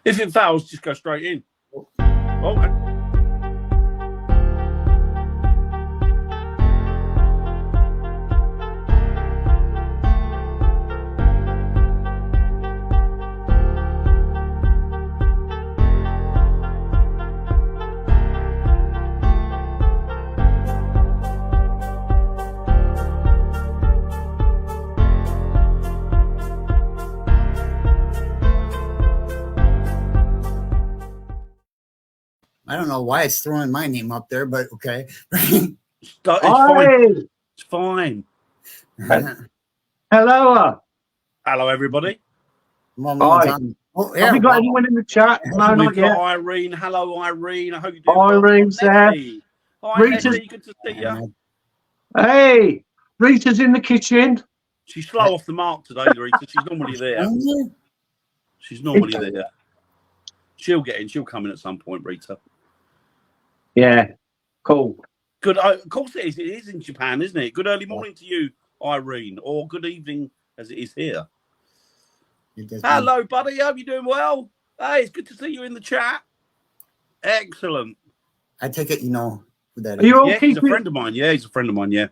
If it fails, just go straight in. Oh. I don't know why it's throwing my name up there, but okay. It's fine. It's fine. Hello. Hello, everybody. Hi. Oh, yeah, have we got anyone in the chat? No, We've not got yet. Irene. Hello, Irene. I hope you're doing Irene's well. there. Hi, Rita's... Nettie. Good to see you. Hey, Rita's in the kitchen. She's slow off the mark today, Rita. She's normally there. She's normally there. She'll get in. She'll come in at some point, Rita. Yeah, cool. Good. Of course it is. It is in Japan, isn't it? Good early morning to you, Irene, or good evening as it is here. Hello, buddy. Hope you're doing well. Hey, it's good to see you in the chat. Excellent. I take it you know who that is. Yeah, he's a friend of mine. Yeah, he's a friend of mine. Yeah.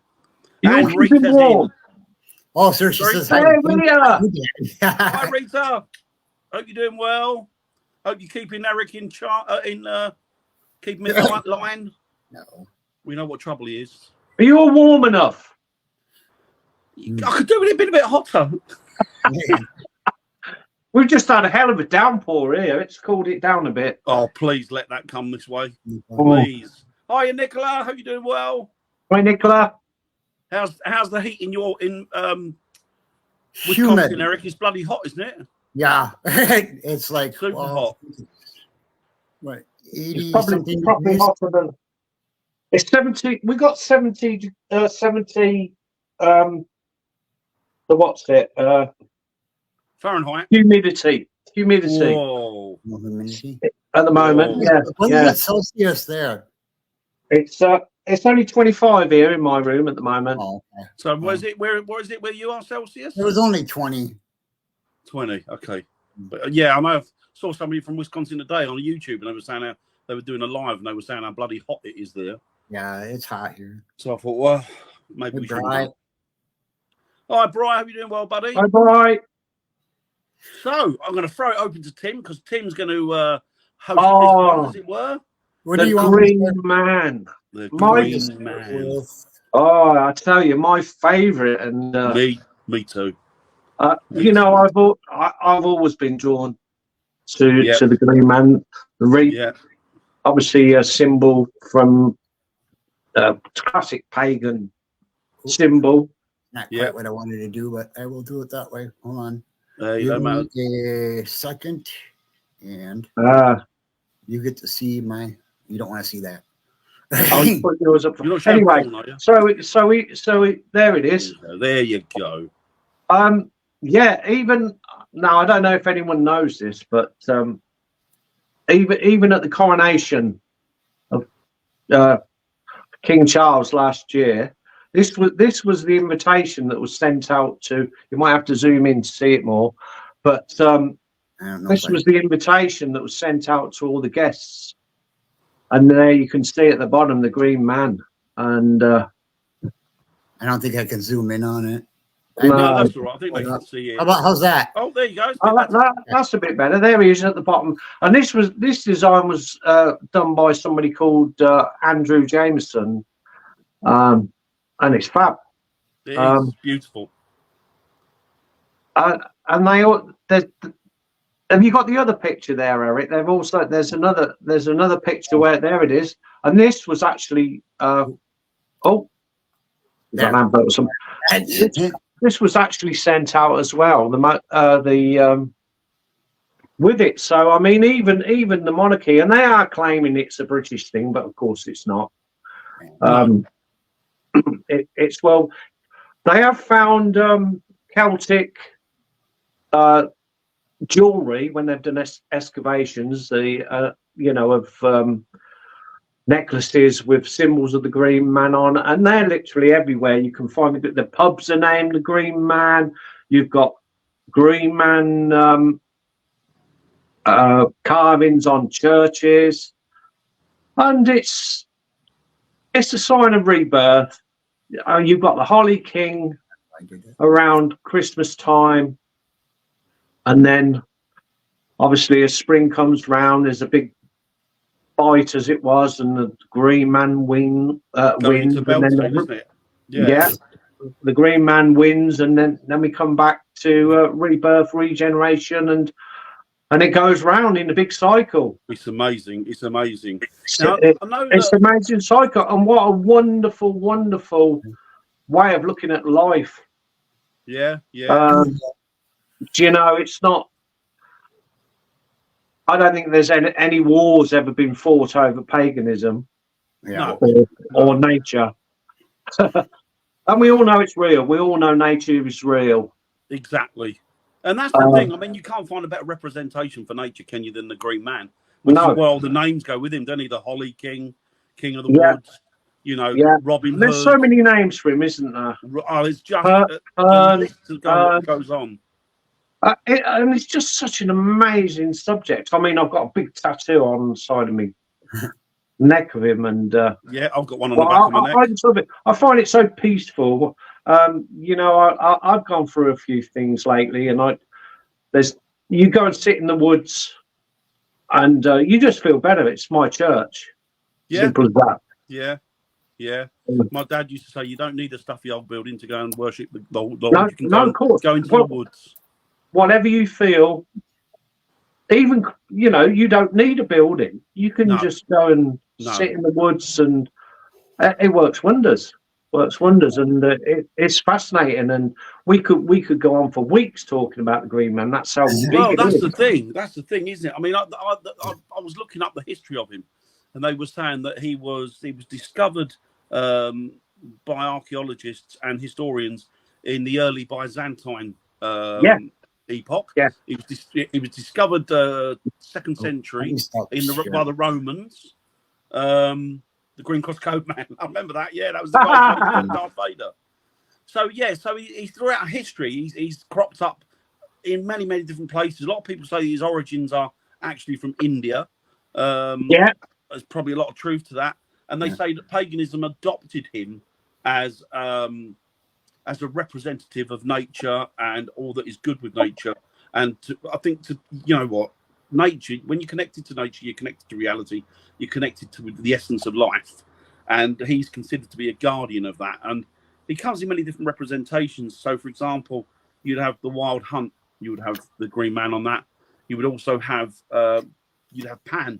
And Rita's in. Oh, sir, she says, hey, Rita. Hi, Rita. Hope you're doing well. Hope you're keeping Eric in keeping him in line. No. We know what trouble he is. Are you all warm enough? I could do with it being a bit hotter. We've just had a hell of a downpour here. It's cooled it down a bit. Oh, please let that come this way. Please. Hiya, Nicola. Hope you're doing well. Hi, Nicola. How's the heat in Wisconsin, Eric? It's bloody hot, isn't it? Yeah. It's like super hot. What, 80 it's probably degrees? hotter than it's 70. We got 70 what's it? Fahrenheit. Humidity. Whoa. At the moment. Whoa. Yeah. What's Celsius there? It's only 25 here in my room at the moment. Oh, okay. So where is it where you are, Celsius? It was only 20. 20, okay. But yeah, I know I saw somebody from Wisconsin today on YouTube and they were saying how they were doing a live and they were saying how bloody hot it is there. Yeah, it's hot here. So I thought, well, maybe we should. Hi, Brian. How you doing well, buddy? Hi, Brian. So I'm going to throw it open to Tim because Tim's going to host this one, as it were. The Green Man. The Green Man. Oh, I tell you, my favourite, and me too. You know, I've always been drawn to the Green Man. Obviously, a symbol from classic pagan symbol. Not quite what I wanted to do, but I will do it that way. Hold on. Give me a second, and you get to see my. You don't want to see that. I'll put yours up. Anyway, so there it is. There you go. Yeah, even now, I don't know if anyone knows this, but even at the coronation of King Charles last year, this was the invitation that was sent out to. You might have to zoom in to see it more, but this was the invitation that was sent out to all the guests, and there you can see at the bottom the Green Man, and I don't think I can zoom in on it. No, that's all right. I think they can see it. How's that? Oh, there you go. That's a bit better. There he is at the bottom. And this design was done by somebody called Andrew Jameson, and it's fab. It is beautiful. And have you got the other picture there, Eric? There's another picture where there it is, and this was actually This was actually sent out as well. With it. So I mean, even the monarchy, and they are claiming it's a British thing, but of course it's not. It's well, they have found Celtic jewelry when they've done excavations. Of necklaces with symbols of the Green Man on, and they're literally everywhere. You can find the pubs are named the Green Man. You've got Green Man carvings on churches, and it's a sign of rebirth. You've got the Holly King around Christmas time, and then obviously as spring comes round, there's a big fight as it was, and the Green Man wins, and then the Green Man wins, and then we come back to rebirth, regeneration, and it goes round in a big cycle. It's amazing. It's amazing. It's an amazing cycle, and what a wonderful, wonderful way of looking at life. Yeah. You know, it's not. I don't think there's any wars ever been fought over paganism, or nature. And we all know it's real. We all know nature is real. Exactly. And that's the thing. I mean, you can't find a better representation for nature, can you, than the Green Man? Which is, well, the names go with him, don't he? The Holly King, King of the Woods, you know, Robin Hood. There's so many names for him, isn't there? Oh, it's just the list goes on. And it's just such an amazing subject. I mean, I've got a big tattoo on the side of me neck of him, and I've got one on the back of my neck. I find it so peaceful. You know, I've gone through a few things lately, and you go and sit in the woods, and you just feel better. It's my church. Simple as that. Yeah. My dad used to say, you don't need a stuffy old building to go and worship the Lord. Of course. Go into the woods. Whatever you feel, even, you know, you don't need a building. You can just go and sit in the woods, and it works wonders. And it's fascinating. And we could go on for weeks talking about the Green Man. That's how big it that's is. the thing. That's the thing, isn't it? I mean, I was looking up the history of him, and they were saying that he was discovered by archaeologists and historians in the early Byzantine epoch. Yeah, he was discovered 2nd century by the Romans. The Green Cross Code Man. I remember that. Yeah, that was the guy Darth Vader. So he's throughout history. He's cropped up in many different places. A lot of people say his origins are actually from India. There's probably a lot of truth to that. And they say that paganism adopted him as a representative of nature and all that is good with nature. And I think you know what, nature, when you're connected to nature, you're connected to reality, you're connected to the essence of life. And he's considered to be a guardian of that. And he comes in many different representations. So, for example, you'd have the Wild Hunt, you would have the Green Man on that. You would also have you'd have Pan,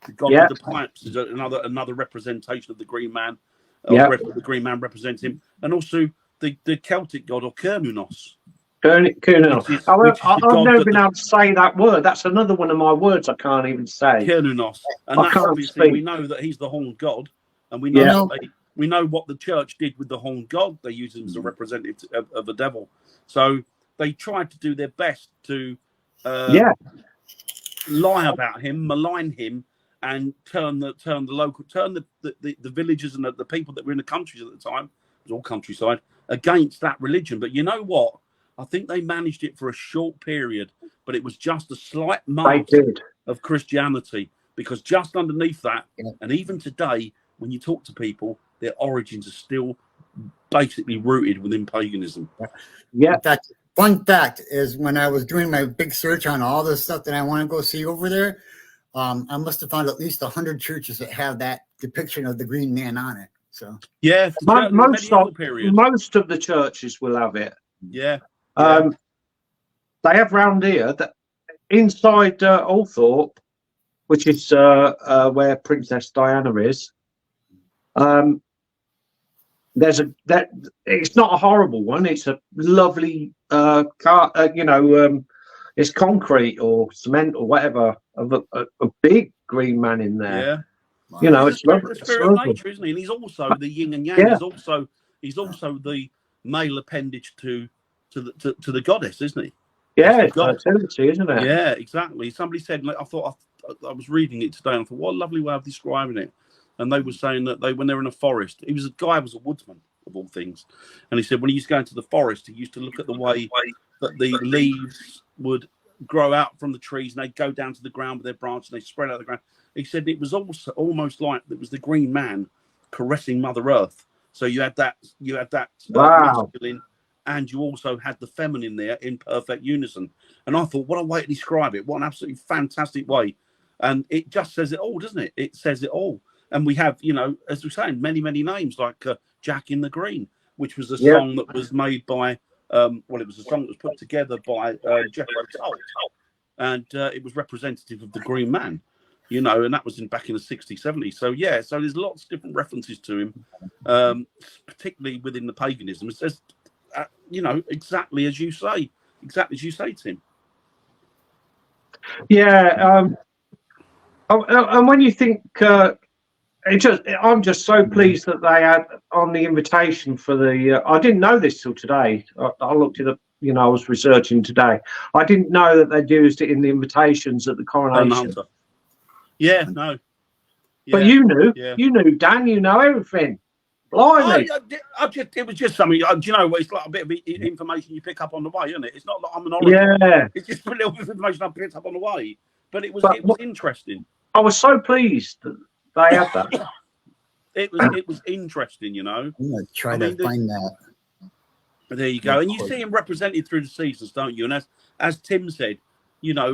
the god of the pipes, is another representation of the Green Man. The Green Man represents him, and also the Celtic god, or Cernunnos. I've never been able to say that word. That's another one of my words I can't even say. Cernunnos, and that's obviously we know that he's the horned god, and we know we know what the church did with the horned god. They used him as a representative of the devil. So they tried to do their best to lie about him, malign him, and turn the villagers and the people that were in the countries at the time, it was all countryside, against that religion. But you know what? I think they managed it for a short period, but it was just a slight mark of Christianity, because just underneath that, and even today, when you talk to people, their origins are still basically rooted within paganism. Yeah. In fact, fun fact is, when I was doing my big search on all this stuff that I want to go see over there, I must have found at least 100 churches that have that depiction of the Green Man on it. So most of the churches will have it. Yeah. They have round here that inside Althorpe, which is where Princess Diana is. It's not a horrible one. It's a lovely it's concrete or cement or whatever, of a big Green Man in there. Yeah. You know, it's lovely. The spirit of nature, isn't he? And he's also the yin and yang. Yeah. He's also the male appendage to the goddess, isn't he? Yeah, it's fertility, isn't it? Yeah, exactly. Somebody said, I thought I was reading it today, and I thought, what a lovely way of describing it. And they were saying that when they're in a forest, was a woodsman of all things, and he said when he used to go into the forest, he used to look at the way that the leaves would grow out from the trees and they go down to the ground with their branches and they spread out the ground. He said it was also almost like it was the Green Man caressing Mother Earth. So you had that Wow. masculine, and you also had the feminine there in perfect unison. And I thought, what a way to describe it! What an absolutely fantastic way. And it just says it all, doesn't it? It says it all. And we have, as we're saying, many names like Jack in the Green, which was a song that was made by, it was a song that was put together by Jethro Tull, and it was representative of the Green Man, and that was back in the 60s, 70s. So so there's lots of different references to him, particularly within the paganism. It says, exactly as you say, Tim. Yeah. And when you think, I'm just so pleased that they had on the invitation for the. I didn't know this till today. I looked it up. I was researching today. I didn't know that they'd used it in the invitations at the coronation. Yeah, no. Yeah. But you knew. Yeah. You knew, Dan. You know everything. Blimey. It was just something. It's like a bit of information you pick up on the way, isn't it? It's not like I'm an oracle. Yeah. It's just a little bit of information I picked up on the way. But it was interesting. I was so pleased that they had that. It was interesting, I'm gonna try to find that. There you go. And you see him represented through the seasons, don't you? And as Tim said,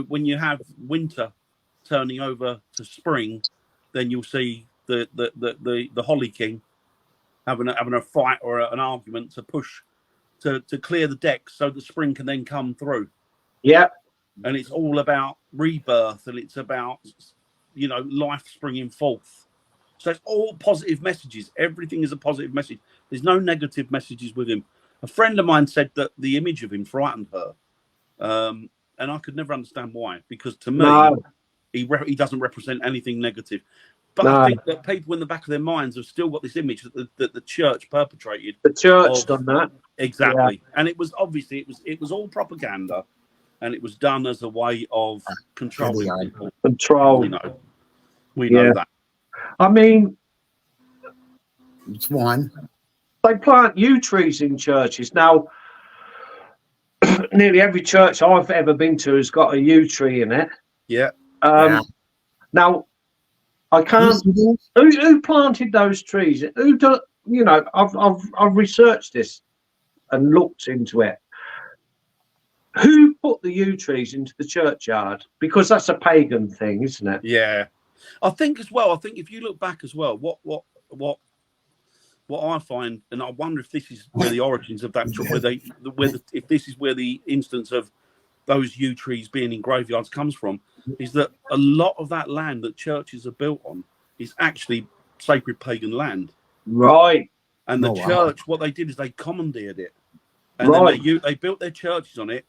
when you have winter turning over to spring, then you'll see the Holly King having a fight or an argument to push to clear the decks so the spring can then come through. Yeah. And it's all about rebirth, and it's about life springing forth. So it's all positive messages. Everything is a positive message. There's no negative messages with him. A friend of mine said that the image of him frightened her, and I could never understand why. Because to me, he doesn't represent anything negative. But I think that people in the back of their minds have still got this image that the church perpetrated. The church done that exactly, and it was obviously it was all propaganda. And it was done as a way of controlling people. Control. We know that. I mean, it's one. They plant yew trees in churches. Now, nearly every church I've ever been to has got a yew tree in it. Yeah. Now, I can't. Who planted those trees? Who do? I've researched this and looked into it. Who put the yew trees into the churchyard? Because that's a pagan thing, isn't it? Yeah, I think as well. I think if you look back as well, what I find, and I wonder if this is where the origins of that, if this is where the instance of those yew trees being in graveyards comes from, is that a lot of that land that churches are built on is actually sacred pagan land. Right. And the church, what they did is they commandeered it, and then they built their churches on it.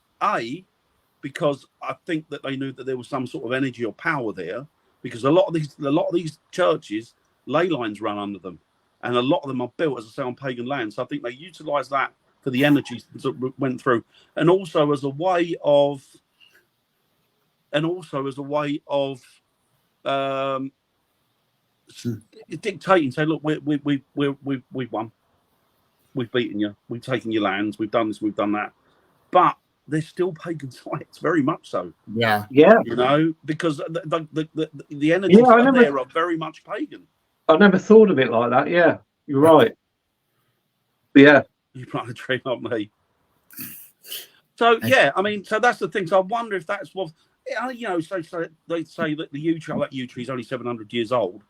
Because I think that they knew that there was some sort of energy or power there, because a lot of these churches, ley lines run under them, and a lot of them are built, as I say, on pagan land. So I think they utilised that for the energies that went through, and also as a way of dictating. Say, look, we've won, we've beaten you, we've taken your lands, we've done this, we've done that, but they're still pagan sites, very much so. Yeah. Because the energies there are very much pagan. I never thought of it like that. Yeah, you're right. Yeah, you plant a tree, not me. So so that's the thing. So I wonder if that's what So they say that the yew tree is only 700 years old.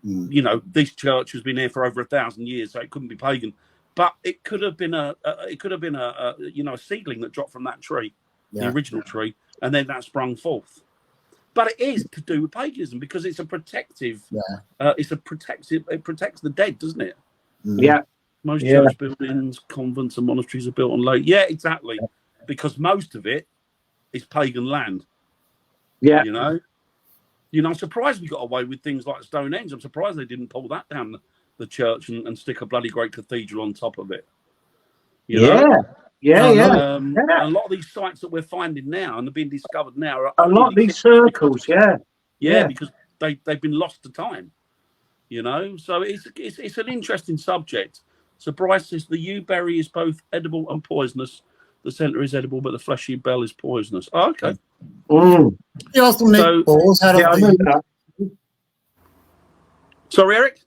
This church has been here for over 1,000 years, so it couldn't be pagan. But it could have been a seedling that dropped from that tree, the original tree, and then that sprung forth. But it is to do with paganism because it's a protective. It protects the dead, doesn't it? Yeah. Most church buildings, convents, and monasteries are built on ley. Yeah, exactly. Because most of it is pagan land. Yeah. I'm surprised we got away with things like Stonehenge. I'm surprised they didn't pull that down the church and stick a bloody great cathedral on top of it. A lot of these sites that we're finding now and they're being discovered now are a lot of these circles, because they've been lost to time. So it's an interesting subject. So Bryce says the yew berry is both edible and poisonous. The centre is edible, but the fleshy bell is poisonous. Oh, okay. They also make bowls out of that. Sorry, Eric?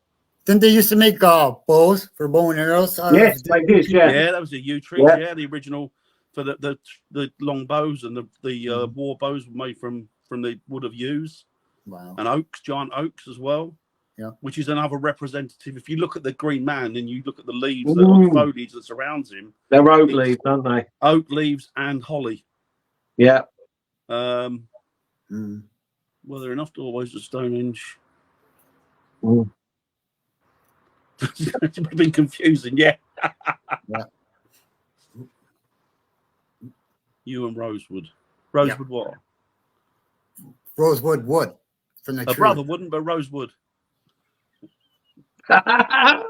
Didn't they used to make bows for bow and arrows? Yes, they did, yeah. Yeah, that was a yew tree. Yeah, the original for the long bows and the war bows were made from the wood of yews. Wow. And oaks, giant oaks as well. Yeah. Which is another representative. If you look at the Green Man and you look at the leaves, the foliage that surrounds him. They're oak leaves, aren't they? Oak leaves and holly. Yeah. Well, they're enough doorways to Stonehenge. It's been confusing, yeah. You and Rosewood. Rosewood what? Rosewood wood from the tree. Brother wouldn't, but Rosewood. I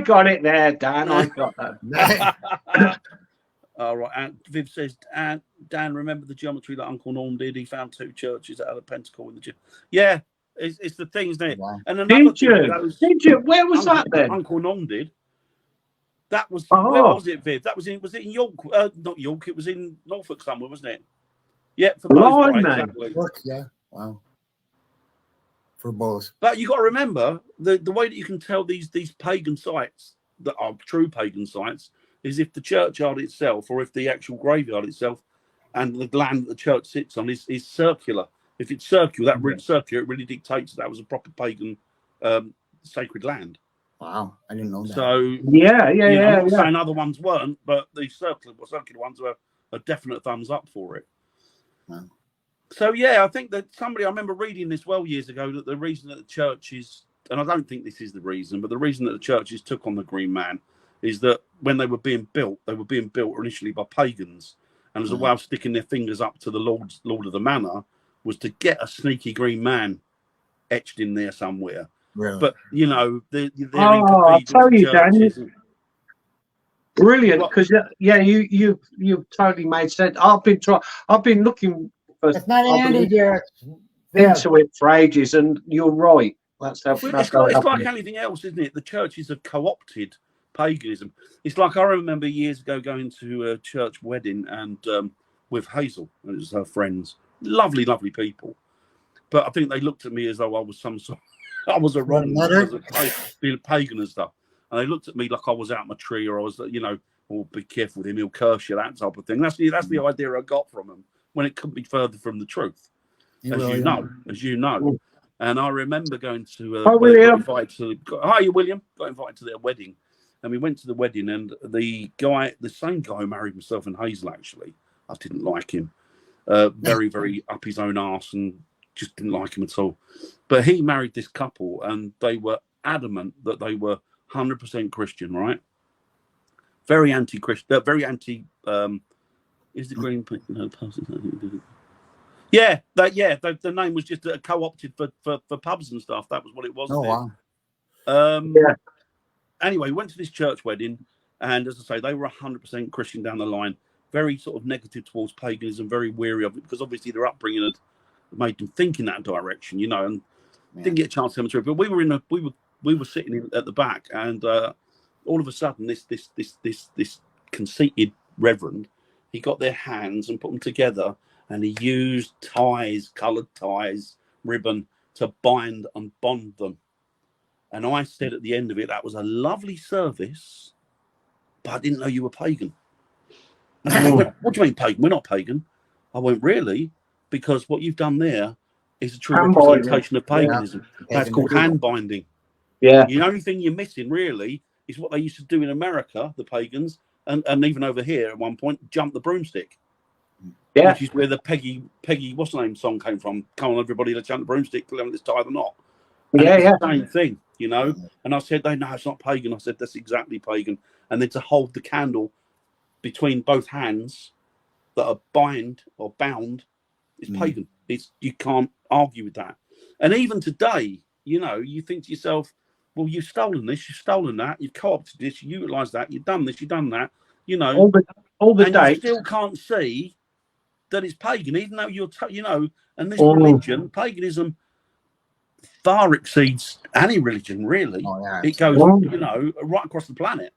got it there, Dan. I got that. All right. And Viv says, Dan, remember the geometry that Uncle Norm did? He found 2 churches out of the Pentacle in the gym. Yeah, it's the thing, isn't it? Wow. And another Did you? Where was that then? Uncle Norm did. That was where was it, Viv? That was in York? Not York. It was in Norfolk somewhere, wasn't it? Yeah, for both. Exactly. Yeah. Wow. For both. But you got to remember the way that you can tell these pagan sites that are true pagan sites is if the churchyard itself, or if the actual graveyard itself, and the land that the church sits on is circular. If it's circular, circular, it really dictates that was a proper pagan sacred land. Wow, I didn't know that. So yeah. I'm not saying other ones weren't, but the circular ones were a definite thumbs up for it. Wow. So yeah, I think that I remember reading this years ago, that the reason that the churches, and I don't think this is the reason, but the reason that the churches took on the Green Man is that when they were being built initially by pagans, and as a way of sticking their fingers up to the Lord of the Manor, was to get a sneaky Green Man etched in there somewhere. Really? But I'll tell you, Dan. Brilliant, because you've totally made sense. I've been looking for it's not Andy here into it for ages, and you're right. It's like anything else, isn't it? The churches have co-opted paganism. It's like I remember years ago going to a church wedding and with Hazel, and it was her friends, lovely people. But I think they looked at me as though I was I was a wrong, being a pagan and stuff. And they looked at me like I was out my tree, or I was, oh, be careful with him, he'll curse you, that type of thing. That's the idea I got from them, when it couldn't be further from the truth, as you know. And I remember going to William. Hi, William. Got invited to their wedding, and we went to the wedding, and the same guy who married himself in Hazel, actually, I didn't like him. Very, very up his own arse, and just didn't like him at all. But he married this couple, and they were adamant that they were 100% Christian, right? Very anti-Christian, very anti. Is the green? No, yeah, the name was just co-opted for pubs and stuff. That was what it was. Oh wow. Anyway, went to this church wedding, and as I say, they were 100% Christian down the line. Very sort of negative towards paganism, very weary of it, because obviously their upbringing had made them think in that direction, and didn't get a chance to come through. But we were sitting at the back, and all of a sudden, this conceited reverend, he got their hands and put them together, and he used coloured ties, ribbon to bind and bond them. And I said at the end of it, that was a lovely service, but I didn't know you were pagan. And went, what do you mean pagan? We're not pagan. I went, really? Because what you've done there is a true representation of paganism. Yeah. That's called hand binding. Yeah. The only thing you're missing, really, is what they used to do in America, the pagans, and even over here at one point, jump the broomstick. Yeah. Which is where the Peggy, what's the name song came from? Come on, everybody, let's jump the broomstick, let's tie the knot. And yeah. Same thing, And I said, no, it's not pagan. I said, that's exactly pagan. And then to hold the candle between both hands that are bound is pagan. You can't argue with that. And even today, you think to yourself, well, you've stolen this, you've stolen that, you've co-opted this, you utilised that, you've done this, you've done that, all the days. You still can't see that it's pagan, even though and this religion, paganism, far exceeds any religion, really. Oh, yeah, it goes, right across the planet.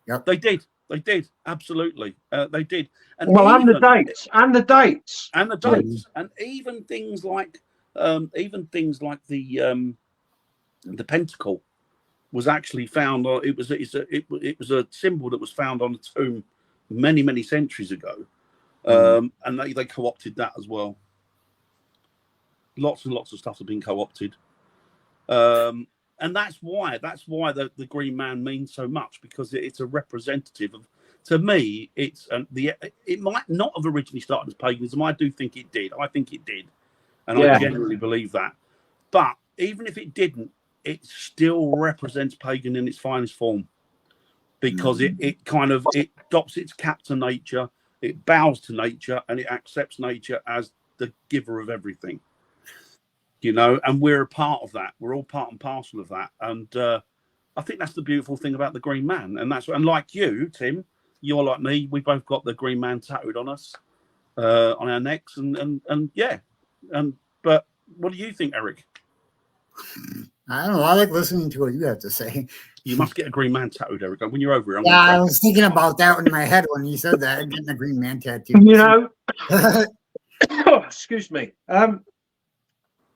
Yep. They did. They did, absolutely. They did. And Well, and the even, dates, and the dates, and the dates, and even things like the pentacle was actually found. It was a symbol that was found on a tomb many centuries ago, and they co-opted that as well. Lots and lots of stuff have been co-opted, and that's why the Green Man means so much, because it's a representative of. To me, it might not have originally started as paganism. I do think it did. I think it did, and I genuinely believe that. But even if it didn't, it still represents pagan in its finest form, because it adopts its cap to nature, it bows to nature, and it accepts nature as the giver of everything. You know, and we're a part of that. We're all part and parcel of that, and I think that's the beautiful thing about the Green Man. And like you, Tim. You're like me. We both got the Green Man tattooed on us, on our necks, and yeah. But what do you think, Eric? I don't know. I like listening to what you have to say. You must get a Green Man tattooed, Eric. When you're over here, I was thinking about that in my head when you said that, getting a Green Man tattoo. You know, excuse me.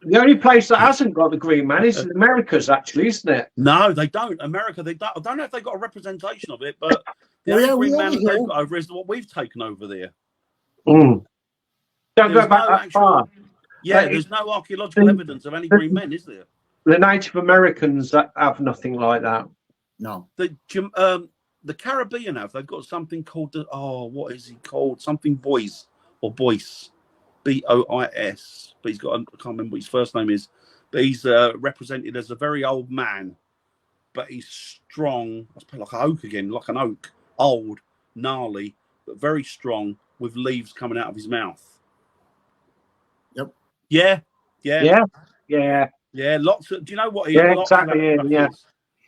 The only place that hasn't got the Green Man is the Americas, actually, isn't it? No, they don't. America, they don't. I don't know if they got a representation of it, but the only Green Man that they've got over is what we've taken over there. Don't go back that far. Yeah, there's no archaeological evidence of any Green Men, is there? The Native Americans have nothing like that. No. The Caribbean they've got something called what is he called? Something Bois. Bois, But he's got, I can't remember what his first name is, but he's represented as a very old man, but he's strong. I suppose like an oak again, like an oak, old, gnarly, but very strong, with leaves coming out of his mouth. Yep. Yeah. Lots of. Do you know what? Exactly. Yeah.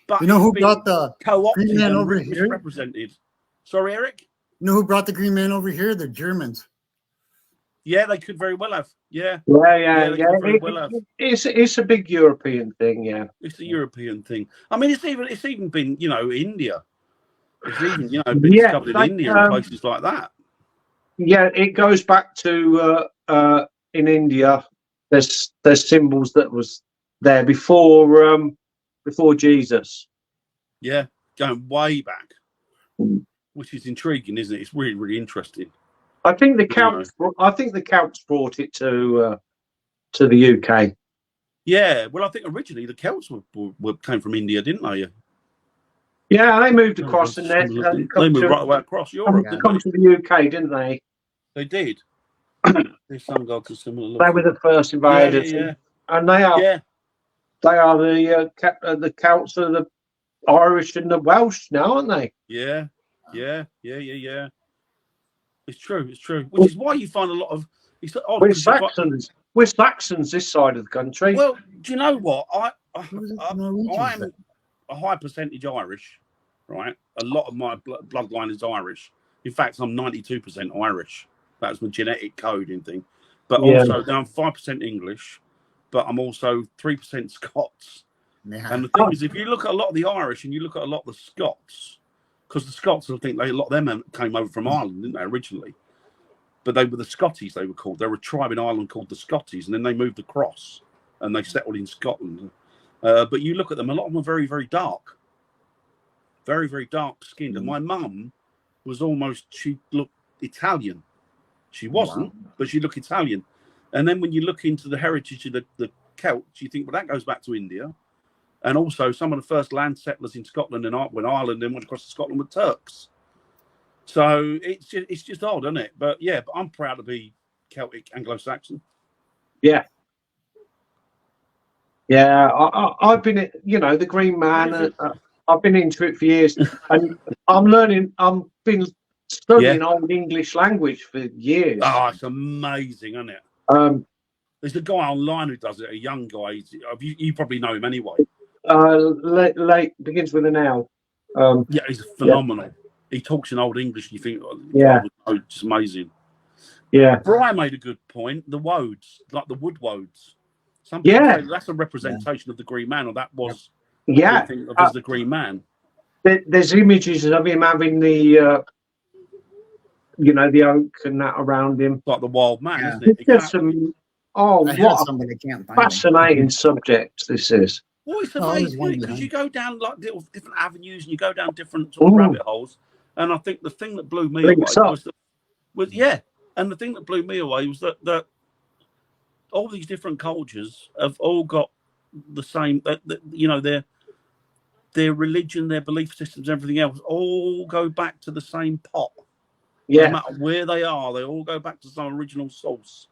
But you know who brought the Green Man over here? Represented. Sorry, Eric. You know who brought the Green Man over here? The Germans. Yeah, they could very well have. Yeah. It's a big European thing. Yeah, it's a European thing. I mean, it's even been India. It's even been discovered in India and places like that. Yeah, it goes back to in India. There's symbols that was there before Jesus. Yeah, going way back, which is intriguing, isn't it? It's really, really interesting. I think the Celts. I think the Celts brought it to the UK. Yeah, well, I think originally the Celts came from India, didn't they? Yeah, they moved across and then they moved right away across Europe. They come to the UK, didn't they? They did. There's some gods are similar. They were the first invaders, and they are. Yeah. They are the Celts are the Irish and the Welsh now, aren't they? Yeah. It's true. Which is why you find a lot of. We're Saxons this side of the country. Well, do you know what? I'm a high percentage Irish, right? A lot of my bloodline is Irish. In fact, I'm 92% Irish. That's my genetic coding thing. But also, I'm 5% English, but I'm also 3% Scots. Yeah. And the thing is, if you look at a lot of the Irish and you look at a lot of the Scots, because the Scots, I think a lot of them came over from Ireland, didn't they, originally? But they were the Scotties, they were called. They were a tribe in Ireland called the Scotties, and then they moved across and they settled in Scotland. But you look at them, a lot of them are very, very dark. Very, very dark skinned. And my mum was she looked Italian. She wasn't, but she looked Italian. And then when you look into the heritage of the Celts, you think, well, that goes back to India. And also some of the first land settlers in Scotland and when Ireland then went across to Scotland were Turks. So it's just odd, isn't it? But yeah, I'm proud to be Celtic Anglo-Saxon. Yeah. Yeah, I've been, the Green Man. I've been into it for years, and I'm learning. I've been studying Old English language for years. Oh, it's amazing, isn't it? There's a guy online who does it. A young guy. You probably know him anyway. Late begins with an L. Yeah, he's phenomenal. Yeah. He talks in Old English, and you think, it's amazing. Yeah. Brian made a good point. The woads, like the wood woads. Some people say that's a representation of the Green Man, or that was. I think of as the Green Man. There's images of him having the, the oak and that around him. Like the wild man, Yeah. isn't it? It's just some. Oh, I had what some, but I can't a find them. fascinating subject this is. Well, it's Oh, there's amazing one because behind. you go down like little different avenues and you go down different sort of Ooh. rabbit holes. And I think the thing that blew me Links away up. was yeah, and the thing that blew me away was that all these different cultures have all got the same. Their religion, their belief systems, everything else, all go back to the same pot. Yeah. No matter where they are, they all go back to some original source.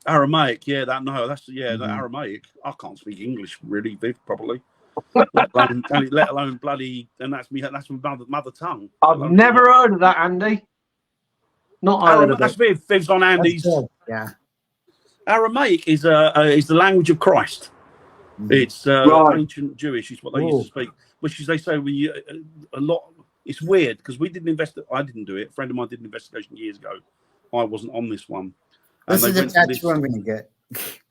Aramaic, yeah, the Aramaic. I can't speak English really, Viv, probably. let alone bloody, and that's my mother tongue. I've never heard of that, Andy. Not heard of that's it. Viv's on Andy's. Yeah. Aramaic is the language of Christ. It's Right. ancient Jewish is what they used to speak. Which is they say when you a lot. It's weird because we didn't I didn't do it. A friend of mine did an investigation years ago. I wasn't on this one. This is the tattoo I'm going to get.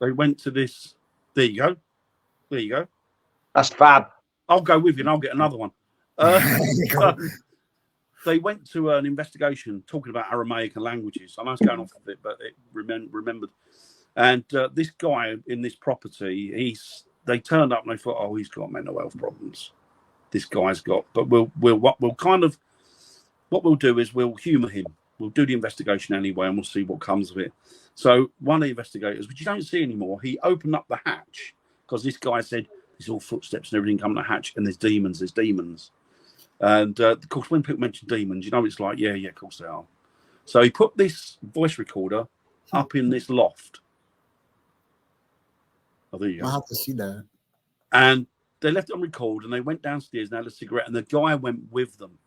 They went to this. There you go. There you go. That's fab. I'll go with you and I'll get another one. They went to an investigation talking about Aramaic and languages. I know it's going off of it, but it remembered. And this guy in this property, they turned up and they thought, oh, he's got mental health problems. This guy's got, but what we'll do is we'll humour him. We'll do the investigation anyway, and we'll see what comes of it. So one of the investigators, which you don't see anymore, he opened up the hatch because this guy said there's all footsteps and everything coming to the hatch, and there's demons. And of course, when people mention demons, it's like, yeah, of course they are. So he put this voice recorder up in this loft. Oh, there you go. I'll have to see that. And they left it on record, and they went downstairs and had a cigarette, and the guy went with them.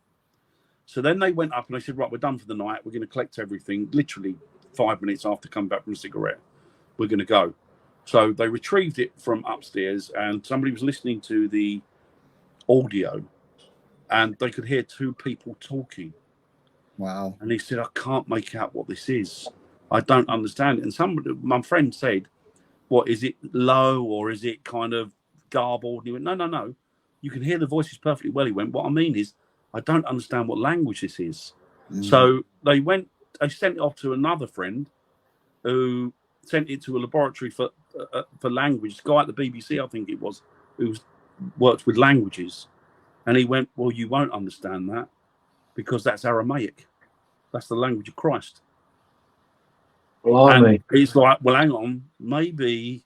So then they went up and they said, right, we're done for the night. We're going to collect everything. Literally 5 minutes after coming back from a cigarette, we're going to go. So they retrieved it from upstairs, and somebody was listening to the audio, and they could hear two people talking. Wow. And he said, I can't make out what this is. I don't understand it. And my friend said, what, is it low or is it kind of garbled? And he went, no. You can hear the voices perfectly well. He went, what I mean is, I don't understand what language this is. So they sent it off to another friend who sent it to a laboratory for language. The guy at the BBC, I think it was, who worked with languages. And he went, well, you won't understand that because that's Aramaic. That's the language of Christ. Blimey. And he's like, well, hang on, maybe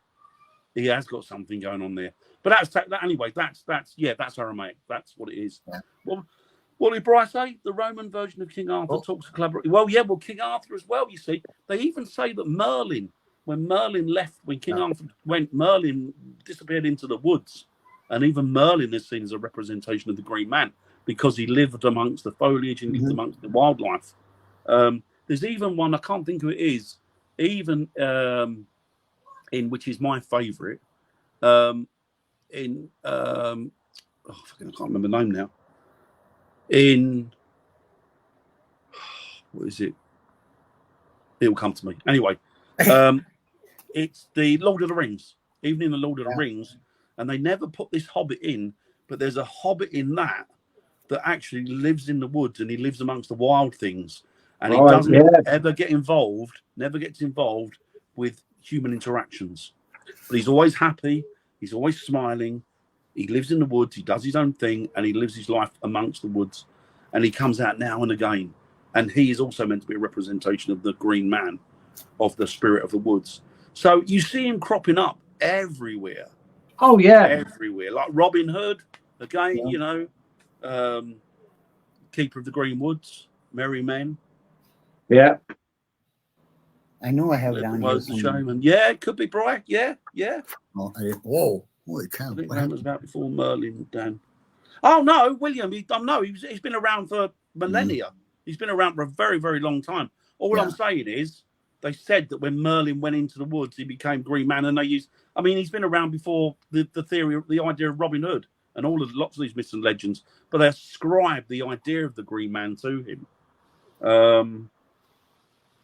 he has got something going on there. But anyway, that's Aramaic. That's what it is. Yeah. Well, what did Bryce say? The Roman version of King Arthur talks to collaborate. Well, yeah, King Arthur as well, you see. They even say that Merlin, when King Arthur went, Merlin disappeared into the woods. And even Merlin is seen as a representation of the Green Man because he lived amongst the foliage and lived amongst the wildlife. There's even one, I can't think who it is, even in which is my favourite, I can't remember the name now. What is it? It'll come to me. Anyway, it's the Lord of the Rings. Even in the Lord of the Rings, and they never put this hobbit in, but there's a hobbit in that actually lives in the woods and he lives amongst the wild things. And he doesn't ever get involved, never gets involved with human interactions. But he's always happy. He's always smiling. He lives in the woods. He does his own thing, and he lives his life amongst the woods. And he comes out now and again. And he is also meant to be a representation of the Green Man, of the spirit of the woods. So you see him cropping up everywhere. Oh, yeah. Everywhere. Like Robin Hood, again, Keeper of the Green Woods, Merry Men. Yeah. I know I have it on here. Shaman. Yeah, it could be Brian. Yeah. Oh, whoa. Holy cow. I think that was about before Merlin, Dan. Oh, no, William. He's been around for millennia. He's been around for a very, very long time. All I'm saying is they said that when Merlin went into the woods, he became Green Man. And he's been around before the theory, the idea of Robin Hood and lots of these myths and legends. But they ascribed the idea of the Green Man to him.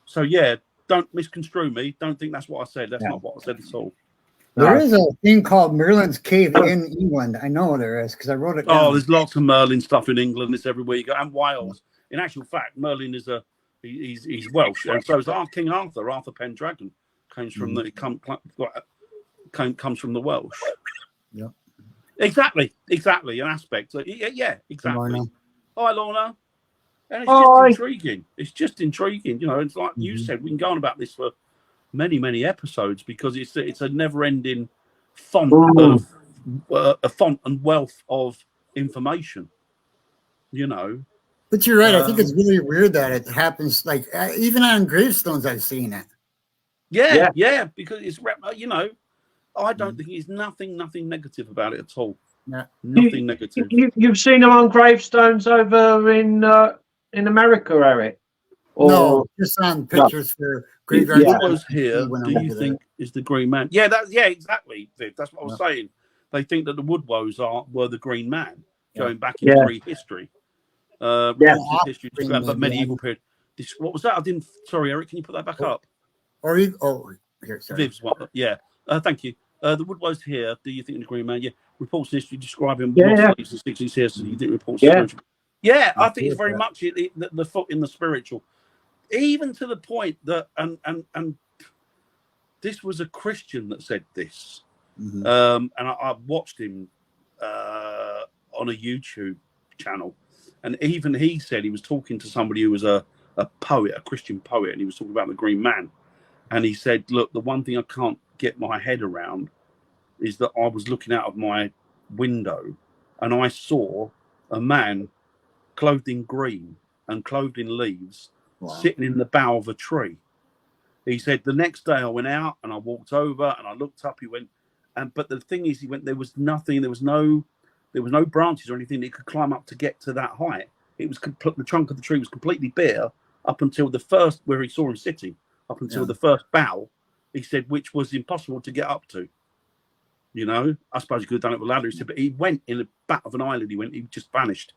So, yeah, don't misconstrue me. Don't think that's what I said. That's not what I said at all. There is a thing called Merlin's Cave in England. I know there is because I wrote it down. Oh, there's lots of Merlin stuff in England. It's everywhere you go, and Wales. In actual fact, Merlin is he's Welsh, and so is King Arthur. Arthur Pendragon comes from comes from the Welsh. Yeah, exactly, an aspect. So, yeah, exactly. Hi, Lorna. And it's just intriguing. It's just intriguing, you know. It's like you said, we can go on about this for many episodes because it's a never-ending font of a font and wealth of information, you know. But you're right. I think it's really weird that it happens. Like even on gravestones, I've seen it. Yeah, because it's you know. I don't think there's nothing negative about it at all. Yeah. Nothing negative. You've seen them on gravestones over in America, Eric? Or... No, just on pictures for graveyard. What was here? Do you think is the Green Man? Yeah, exactly, Viv. That's what I was saying. They think that the Woodwoes were the Green Man, going back in history. History, but medieval period. What was that? I didn't. Sorry, Eric. Can you put that back up? Or here, sorry. Viv's one. Yeah. Thank you. The Woodwoes here. Do you think the Green Man? Yeah. Reports history describing the 60s here. So you think reports? Yeah, I think it's very much the foot in the spiritual, even to the point that and this was a Christian that said this, and I watched him on a YouTube channel, and even he said he was talking to somebody who was a poet, a Christian poet, and he was talking about the Green Man, and he said, "Look, the one thing I can't get my head around is that I was looking out of my window, and I saw a man clothed in green and clothed in leaves, sitting in the bough of a tree." He said, the next day I went out and I walked over and I looked up. He went, but the thing is, he went, there was nothing, there was no branches or anything that he could climb up to get to that height. It was the trunk of the tree was completely bare up until the first, where he saw him sitting, up until the first bough. He said, which was impossible to get up to. You know, I suppose he could have done it with a ladder. He said, but he went in the back of an island. He just vanished.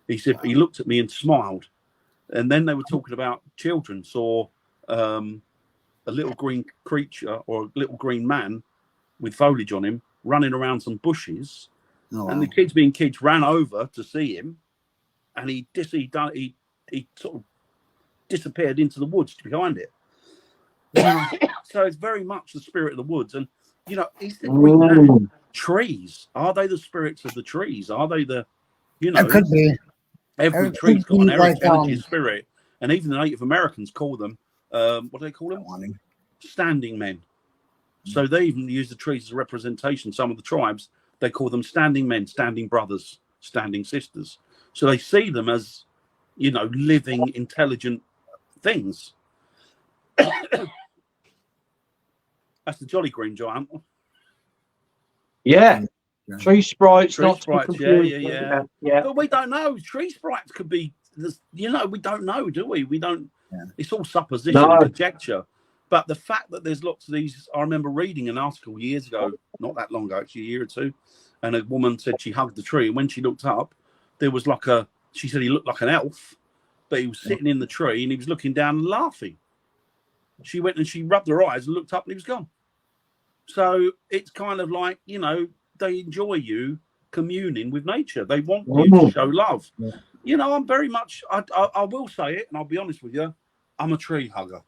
He said, he looked at me and smiled. And then they were talking about children saw a little green creature or a little green man with foliage on him running around some bushes. And the kids being kids ran over to see him. And he sort of disappeared into the woods behind it. So it's very much the spirit of the woods. And, you know, is the green man trees? Are they the spirits of the trees? Are they the, you know, it could be. Every tree's got an energy spirit, and even the Native Americans call them, what do they call them? Standing men. So they even use the trees as a representation. Some of the tribes, they call them standing men, standing brothers, standing sisters. So they see them as, you know, living, intelligent things. That's the Jolly Green Giant. Yeah. Tree sprites, yeah. But we don't know. Tree sprites could be, you know, we don't know, do we? We don't. It's all supposition and conjecture. But the fact that there's lots of these, I remember reading an article years ago, not that long ago, actually a year or two, and a woman said she hugged the tree, and when she looked up, there was she said he looked like an elf, but he was sitting in the tree and he was looking down and laughing. She went and she rubbed her eyes and looked up and he was gone. So it's kind of like, you know, they enjoy you communing with nature. They want you to show love. You know, I'm very much, I will say it, and I'll be honest with you, I'm a tree hugger.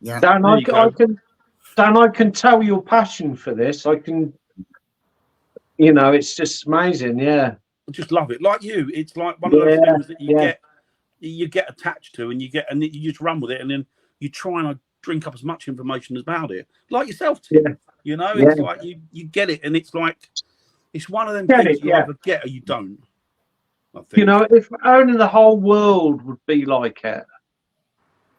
Yeah. Dan, I can tell your passion for this. I can, you know, it's just amazing. Yeah. I just love it. Like you, it's like one of those things that you get attached to, and you just run with it, and then you try and drink up as much information about it. Like yourself, Tim. You know, it's like you get it, and it's like it's one of them things you either get or you don't. I think. You know, if only the whole world would be like it.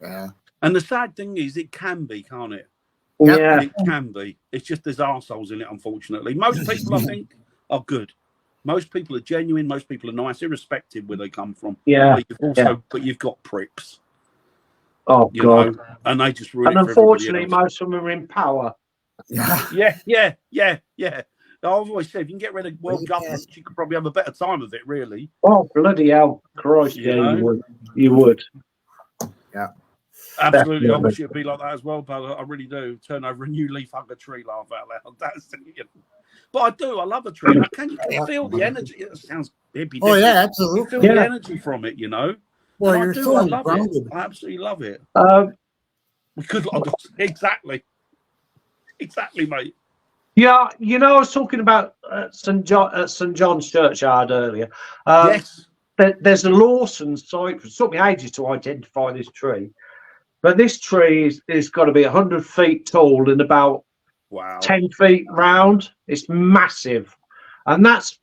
Yeah. And the sad thing is, it can be, can't it? Yeah, it can be. It's just there's arseholes in it, unfortunately. Most people, I think, are good. Most people are genuine. Most people are nice, irrespective where they come from. Yeah. But you've got pricks. Oh God! Know, and they just ruin it. And unfortunately, most of them are in power. Yeah. I've always said, if you can get rid of world government, you could probably have a better time of it, really. Oh, bloody hell. Christ, you would. Yeah. Absolutely. I Definitely. wish it'd be like that as well, but I really do. Turn over a new leaf, hug a tree, laugh out loud. That's but I do. I love a tree. Can you feel the energy? It sounds hippie. Oh yeah, You absolutely. feel the energy from it, you know. Well, And you're I do. so I love grounded. it. I absolutely love it. We could exactly, mate. Yeah, you know, I was talking about St. John's Churchyard earlier. Yes. There's a Lawson cypress. It took me ages to identify this tree, but this tree is got to be 100 feet tall and about 10 feet round. It's massive, and that's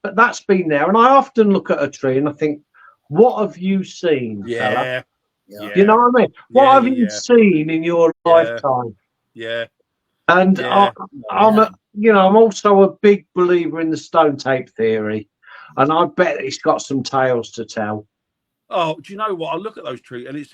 been there. And I often look at a tree and I think, what have you seen, fella? Yeah. You know what I mean? What have you seen in your lifetime? Yeah. And I'm also a big believer in the stone tape theory, and I bet it's got some tales to tell. Oh, do you know what? I look at those trees, and it's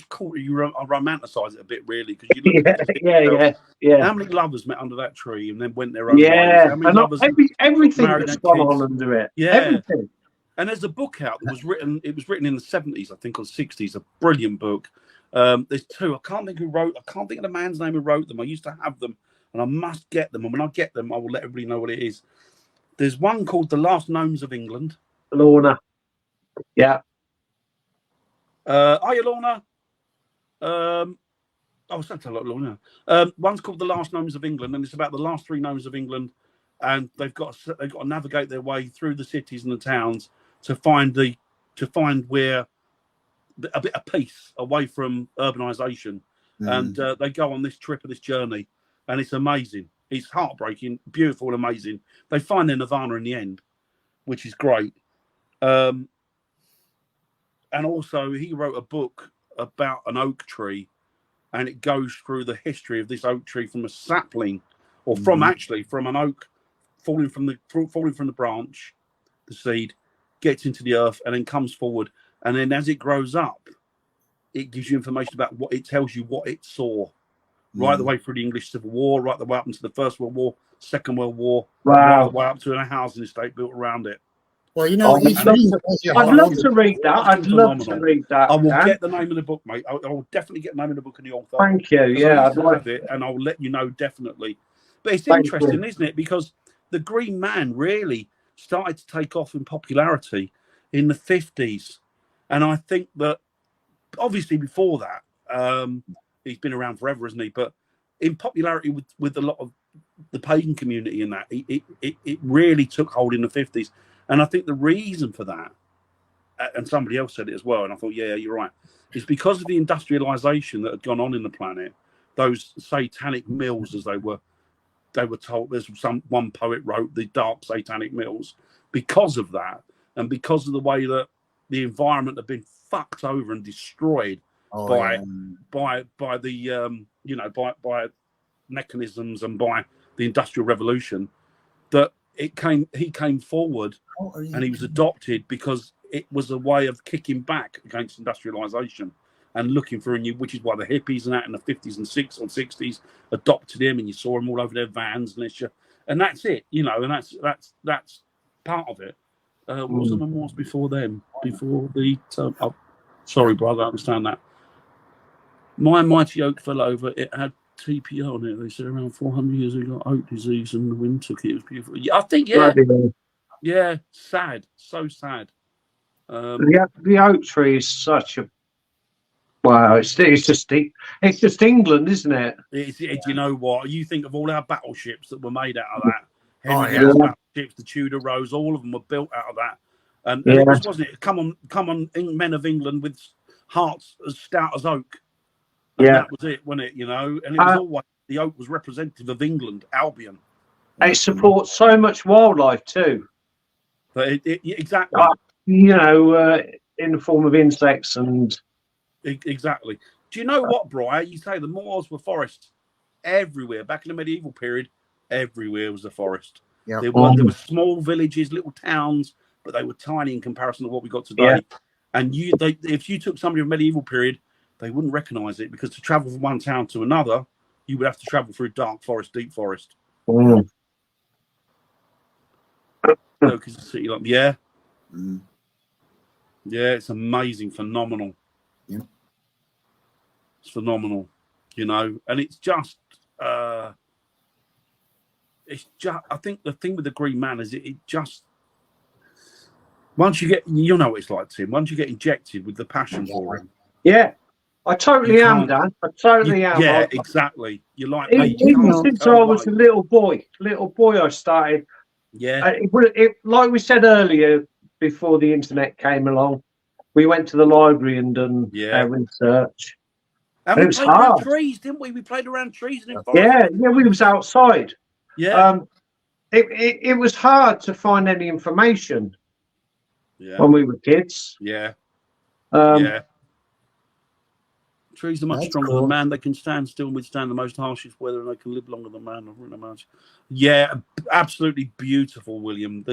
cool. I romanticize it a bit, really, because you look at it. Yeah. How many lovers met under that tree and then went their own ways? How many and lovers? Everything married that's and gone kids? on under it. Yeah. Everything. And there's a book out that was written. It was written in the 70s, I think, or 60s. A brilliant book. There's two. I can't think of the man's name who wrote them. I used to have them, and I must get them. And when I get them, I will let everybody know what it is. There's one called "The Last Gnomes of England." Lorna. Yeah. Are you Lorna? Santa Lorna. One's called "The Last Gnomes of England," and it's about the last three gnomes of England, and they've got to navigate their way through the cities and the towns to find where a bit of peace away from urbanization. And they go on this journey, and it's amazing. It's heartbreaking, beautiful, and amazing. They find their nirvana in the end, which is great. And also, he wrote a book about an oak tree, and it goes through the history of this oak tree from a sapling, or from an oak falling from the branch, the seed gets into the earth and then comes forward, and then as it grows up, it gives you information about what it tells you what it saw, right the way through the English Civil War, right the way up into the First World War, Second World War, right the way up to a housing estate built around it. Well, you know, I'd love to read that. I'd love to read that. I will get the name of the book, mate. I will definitely get the name of the book and the author. Thank you. Yeah, I'd have it, and I'll let you know definitely. But it's interesting, isn't it? Because the Green Man really started to take off in popularity in the 50s, and I think that obviously before that, he's been around forever, isn't he? But in popularity with a lot of the pagan community and that, it really took hold in the 50s. And I think the reason for that, and somebody else said it as well, and I thought, yeah, you're right, is because of the industrialization that had gone on in the planet, those satanic mills, as they were told. There's one poet wrote the dark satanic mills. Because of that, and because of the way that the environment had been fucked over and destroyed by mechanisms and by the Industrial Revolution, that he came forward and he was adopted because it was a way of kicking back against industrialization and looking for a new, which is why the hippies and that in the 50s and 60s adopted him, and you saw him all over their vans and that's it, you know, and that's part of it. What was the memoirs before then? Before the sorry, brother, I understand that. My Mighty Oak fell over. It had TPO on it. They said around 400 years ago, got oak disease, and the wind took it. It was beautiful. Yeah, I think, yeah, sad, so sad. The oak tree is such a it's just England, isn't it? You know what? You think of all our battleships that were made out of that. Battleships, the Tudor Rose, all of them were built out of that. And it wasn't it? Come on, men of England with hearts as stout as oak. And that was it, wasn't it? You know, and it was always the oak was representative of England, Albion. It supports so much wildlife too. But exactly. You know, in the form of insects and. Exactly. Do you know what, Brian? You say the moors were forests everywhere. Back in the medieval period, everywhere was a forest. Yeah. There were small villages, little towns, but they were tiny in comparison to what we got today. Yeah. And if you took somebody of medieval period, they wouldn't recognise it, because to travel from one town to another, you would have to travel through dark forest, deep forest. Mm. Because the city, yeah, it's amazing, phenomenal. Yeah. It's phenomenal, you know, and it's just. I think the thing with the Green Man is it just. Once you get, you know what it's like, Tim. Once you get injected with the passion for it. Yeah, I totally am, Dan. I totally am. Yeah, exactly. You're like me. Even since I was a little boy, I started. Yeah. It like we said earlier, before the internet came along, we went to the library and done our research. And we played around trees, didn't we? We played around trees and in forest. Yeah, we was outside. Yeah. It was hard to find any information. Yeah. When we were kids. Yeah. Yeah. Trees are much stronger than man. They can stand still and withstand the most harshest weather, and they can live longer than man. I've written much. Yeah, absolutely beautiful, William.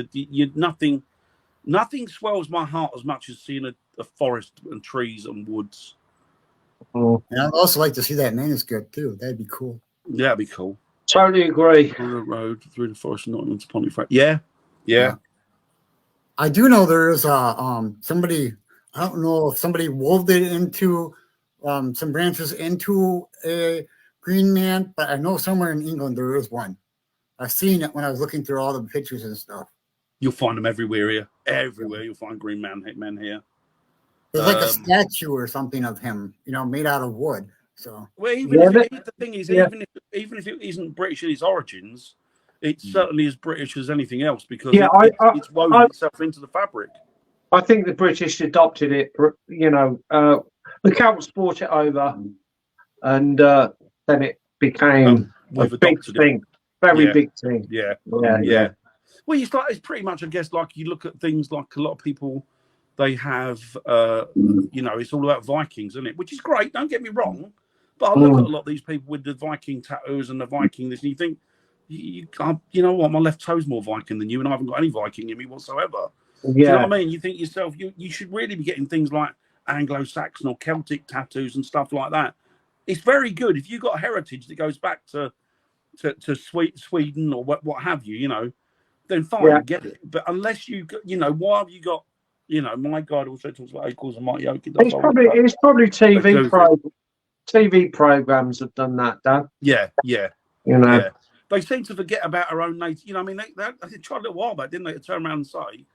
Nothing swells my heart as much as seeing a forest and trees and woods. Oh. And I'd also like to see that manuscript too. That'd be cool. Yeah, that'd be cool. Totally agree. On the road through the forest and not into Pontefract. Yeah. I do know there is somebody. I don't know if somebody wove it into some branches into a Green Man, but I know somewhere in England there is one. I've seen it when I was looking through all the pictures and stuff. You'll find them everywhere here. Everywhere you'll find Green Man hitmen here. There's like a statue or something of him, you know, made out of wood. So well, the thing is, even if it isn't British in its origins, it's certainly as British as anything else because it's woven itself into the fabric. I think the British adopted it. You know, the Celts brought it over, and then it became a big thing, very big thing. Yeah. Well, it's pretty much, I guess, like you look at things like a lot of people, they have, you know, it's all about Vikings, isn't it? Which is great. Don't get me wrong, but I look at a lot of these people with the Viking tattoos and the Viking this, and you think, you know what, my left toe's more Viking than you, and I haven't got any Viking in me whatsoever. Yeah. Do you know what I mean? You think to yourself, you should really be getting things like Anglo-Saxon or Celtic tattoos and stuff like that. It's very good if you've got a heritage that goes back to Sweden or what have you, you know, then fine, get it. But unless you know, why have you got, you know, my guide also talks about Acorns and Mighty Oak. It's probably TV programs have done that, Dan. Yeah. You know. Yeah. They seem to forget about our own native. You know, I mean, they tried a little while back, didn't they? To turn around and say,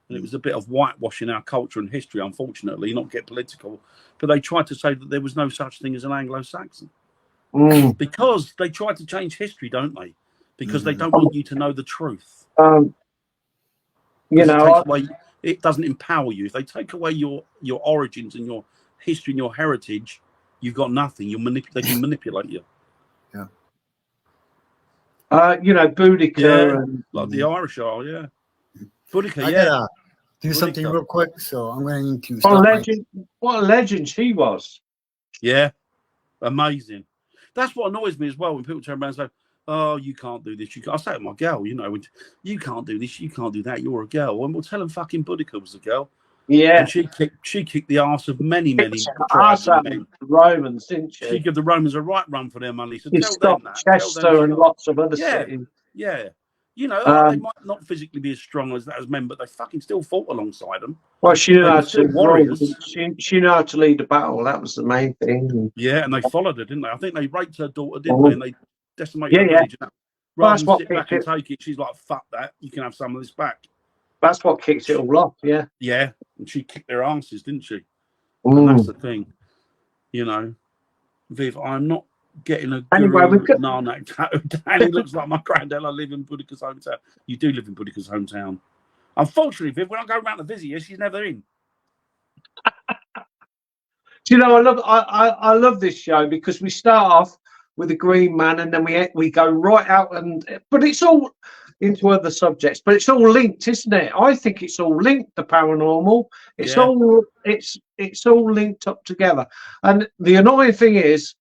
and it was a bit of whitewashing our culture and history, unfortunately, not get political. But they tried to say that there was no such thing as an Anglo-Saxon. Because they tried to change history, don't they? Because they don't want you to know the truth. You know, it doesn't empower you. If they take away your origins and your history and your heritage, you've got nothing. They can manipulate you. Yeah. You know, Boudica and like the Irish are, Boudica, I gotta do something real quick, so I'm going to need to stop. What a legend she was. Yeah, amazing. That's what annoys me as well when people turn around and say, "Oh, you can't do this." I say to my girl, you know, you can't do this, you can't do that. You're a girl, and we'll tell them fucking Boudica was a girl. Yeah, and she kicked the arse of many Romans, didn't she? She gave the Romans a right run for their money. So tell them that. Chester and lots of other cities. Yeah. You know, they might not physically be as strong as men, but they fucking still fought alongside them. Well, she knew how to warriors. She knew how to lead a battle. That was the main thing. Yeah, and they followed her, didn't they? I think they raped her daughter, didn't they? And they decimated her village. Rather than sit back and take it, she's like, "Fuck that! You can have some of this back." That's what kicks it all off. Yeah. Yeah, and she kicked their asses, didn't she? And that's the thing. You know, Viv, I'm not getting a Narnak tattoo. Danny looks like my granddad. I live in Boudica's hometown. You do live in Boudica's hometown. Unfortunately, Viv, when I go around to visit her, she's never in. Do you know, I love this show because we start off with the Green Man and then we go right out but it's all into other subjects, but it's all linked, isn't it? I think it's all linked, the paranormal. It's all linked up together. And the annoying thing is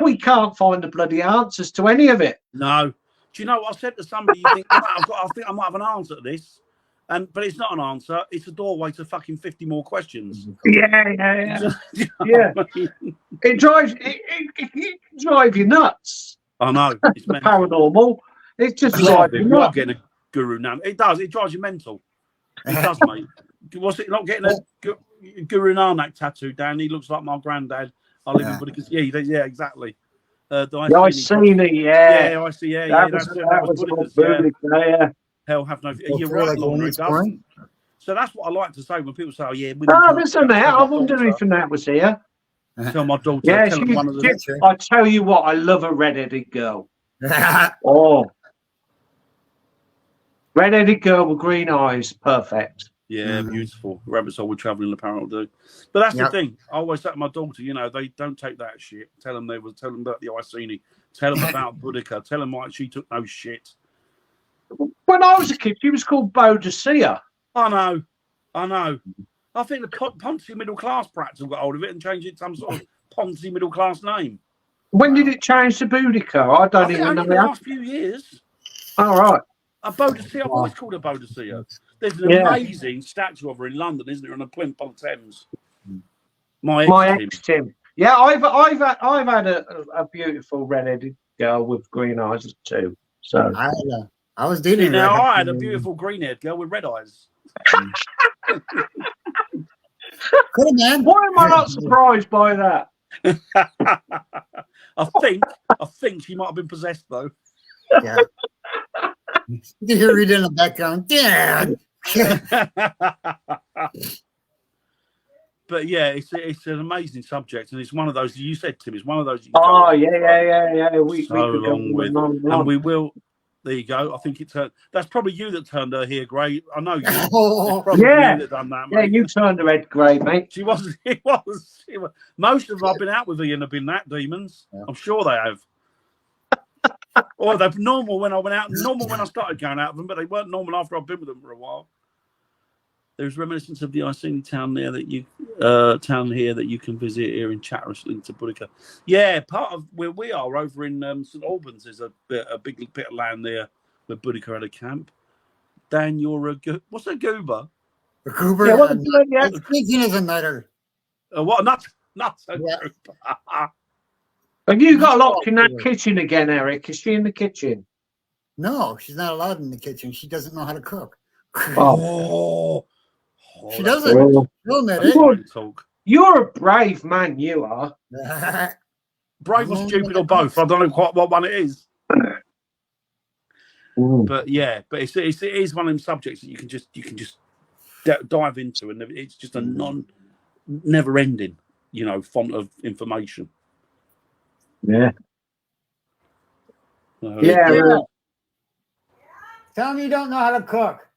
we can't find the bloody answers to any of it. No. Do you know what I said to somebody? You think, I think I might have an answer to this. But it's not an answer. It's a doorway to fucking 50 more questions. Yeah. It drives you nuts. I know. It's the paranormal. It just drives you nuts. Getting a guru now. It does. It drives you mental. It does, mate. Was it not getting a Guru Nanak tattoo, Dan? He looks like my granddad. I live in Buddha. Yeah, exactly. I seen it. Yeah, I see. Yeah, that was Buddhicus. Yeah. Hell, have no. You're right, Lorna. It doesn't. So that's what I like to say when people say, "Oh, yeah." Listen, I wonder if that was here. Tell my daughter. Yeah, I tell you what, I love a red-headed girl. Red-headed girl with green eyes, perfect. Yeah, beautiful. Rabbit's hole with travelling apparel do. But that's the thing. I always say to my daughter, they don't take that shit. Tell them about the Iceni. Tell them about Boudica. Tell them why she took no shit. When I was a kid, she was called Boadicea. I know. I think the Ponzi middle class perhaps have got hold of it and changed it to some sort of Ponzi middle class name. When did it change to Boudica? I don't even know. In the last few years. All right. A Boadicea, I've always called her Boadicea. There's an amazing statue of her in London, isn't there, on the Plimp on Thames? My ex Tim. Yeah, I've had a beautiful red-headed girl with green eyes too. So I was dating. Now I had a beautiful green-haired girl with red eyes. Cool, man. Why am I not surprised by that? I think she might have been possessed though. Yeah. You can hear it in the background. Dad. But yeah, it's an amazing subject, and it's one of those you said, Tim. It's one of those. Oh yeah. We so long with, and we will. There you go. I think it turned. That's probably you that turned her hair grey. I know you. You that done that, mate. Yeah, you turned her head grey, mate. She was. It was. Most of them I've been out with Ian have been that demons. Yeah. I'm sure they have. Or they're normal when I went out. Normal when I started going out with them, but they weren't normal after I've been with them for a while. There's reminiscence of the Iceni town there that you here that you can visit here in Chatteris, linked to Boudica. Yeah, part of where we are over in St Albans is a big bit of land there where Boudica had a camp. Dan, you're what's a goober? A goober. Yeah, speaking doesn't matter. What? Not a goober. Have you got locked in that kitchen again, Eric? Is she in the kitchen? No, she's not allowed in the kitchen. She doesn't know how to cook. She doesn't. You're a brave man, you are. Brave or stupid or both. I don't know quite what one it is. But yeah, but it is one of them subjects that you can just dive into, and it's just a never ending, font of information. Yeah. Tell me you don't know how to cook.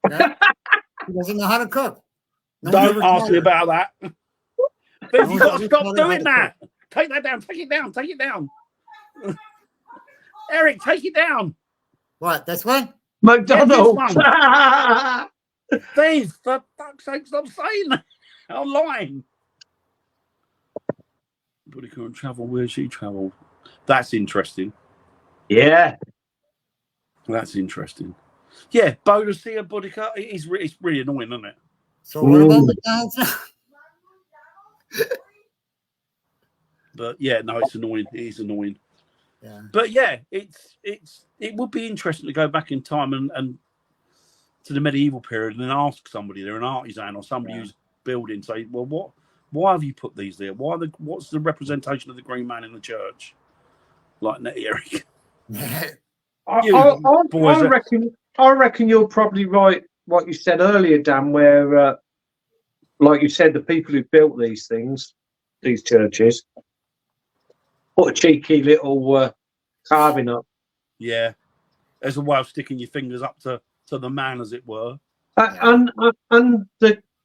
He doesn't know how to cook. Don't ask me about that. But you've got to stop doing that. Take that down. Take it down. Take it down. Eric, take it down. What? This one? McDonald's. Steve, for fuck's sake, stop saying that. Online. Boudica and travel. Where's she travel? That's interesting. Yeah. That's interesting. Yeah, Boadicea, Boudica, it's really annoying, isn't it? So what about McDonald's? But yeah, no, it's annoying. It is annoying. Yeah. But yeah, it would be interesting to go back in time and to the medieval period and then ask somebody, they're an artisan or somebody who's building, say, well, why have you put these there? What's the representation of the green man in the church? Like Nettie Eric. I reckon you're probably right. What you said earlier, Dan, where, like you said, the people who built these things, these churches, put a cheeky little carving up. Yeah, as a way of sticking your fingers up to the man, as it were. And